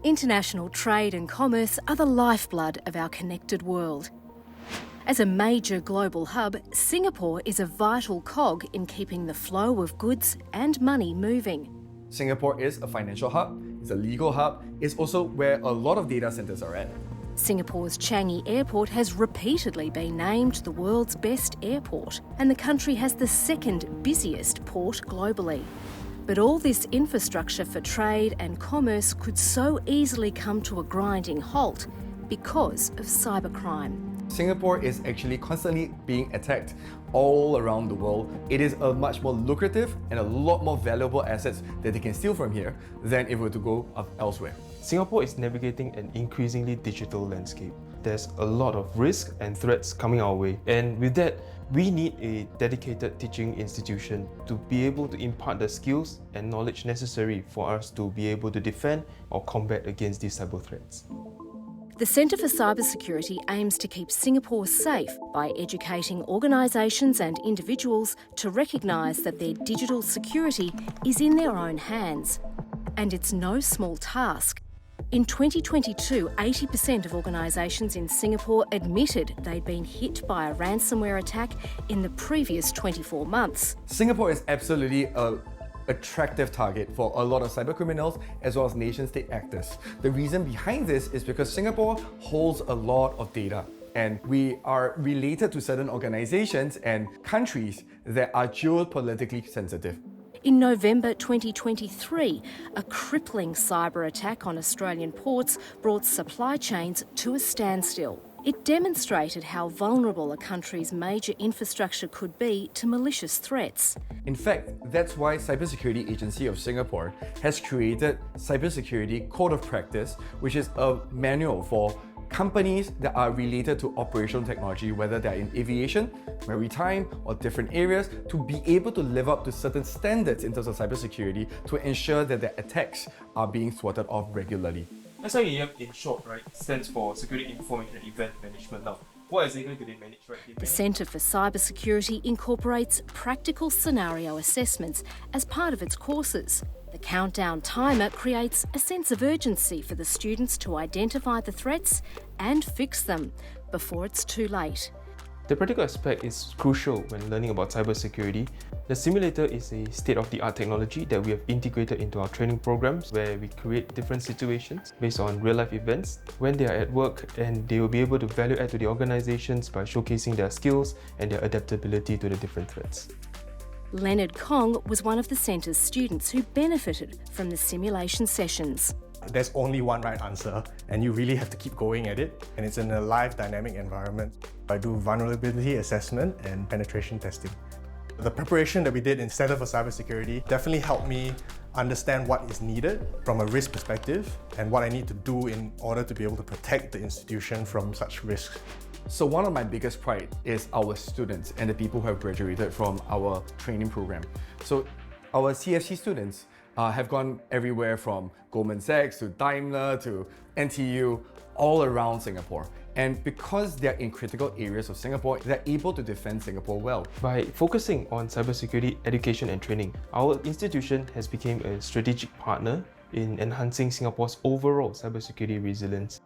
International trade and commerce are the lifeblood of our connected world. As a major global hub, Singapore is a vital cog in keeping the flow of goods and money moving. Singapore is a financial hub, it's a legal hub, it's also where a lot of data centres are at. Singapore's Changi Airport has repeatedly been named the world's best airport, and the country has the second busiest port globally. But all this infrastructure for trade and commerce could so easily come to a grinding halt because of cybercrime. Singapore is actually constantly being attacked all around the world. It is a much more lucrative and a lot more valuable assets that they can steal from here than if it were to go up elsewhere. Singapore is navigating an increasingly digital landscape. There's a lot of risk and threats coming our way, and with that, we need a dedicated teaching institution to be able to impart the skills and knowledge necessary for us to be able to defend or combat against these cyber threats. The Centre for Cybersecurity aims to keep Singapore safe by educating organisations and individuals to recognise that their digital security is in their own hands. And it's no small task. In 2022, 80% of organisations in Singapore admitted they'd been hit by a ransomware attack in the previous 24 months. Singapore is absolutely an attractive target for a lot of cyber criminals as well as nation-state actors. The reason behind this is because Singapore holds a lot of data, and we are related to certain organisations and countries that are geopolitically sensitive. In November 2023, a crippling cyber attack on Australian ports brought supply chains to a standstill. It demonstrated how vulnerable a country's major infrastructure could be to malicious threats. In fact, that's why Cybersecurity Agency of Singapore has created Cybersecurity Code of Practice, which is a manual for companies that are related to operational technology, whether they're in aviation, maritime, or different areas, to be able to live up to certain standards in terms of cybersecurity to ensure that their attacks are being thwarted off regularly. SIEM in short, right, stands for Security Information and Event Management. Now, what exactly do they manage, right? The Centre for Cybersecurity incorporates practical scenario assessments as part of its courses. The countdown timer creates a sense of urgency for the students to identify the threats and fix them before it's too late. The practical aspect is crucial when learning about cybersecurity. The simulator is a state-of-the-art technology that we have integrated into our training programs, where we create different situations based on real-life events when they are at work, and they will be able to value add to the organizations by showcasing their skills and their adaptability to the different threats. Leonard Kong was one of the centre's students who benefited from the simulation sessions. There's only one right answer, and you really have to keep going at it, and it's in a live dynamic environment. I do vulnerability assessment and penetration testing. The preparation that we did in Centre for Cybersecurity definitely helped me understand what is needed from a risk perspective and what I need to do in order to be able to protect the institution from such risks. So one of my biggest pride is our students and the people who have graduated from our training program. So our CFC students have gone everywhere from Goldman Sachs to Daimler to NTU, all around Singapore. And because they're in critical areas of Singapore, they're able to defend Singapore well. By focusing on cybersecurity education and training, our institution has become a strategic partner in enhancing Singapore's overall cybersecurity resilience.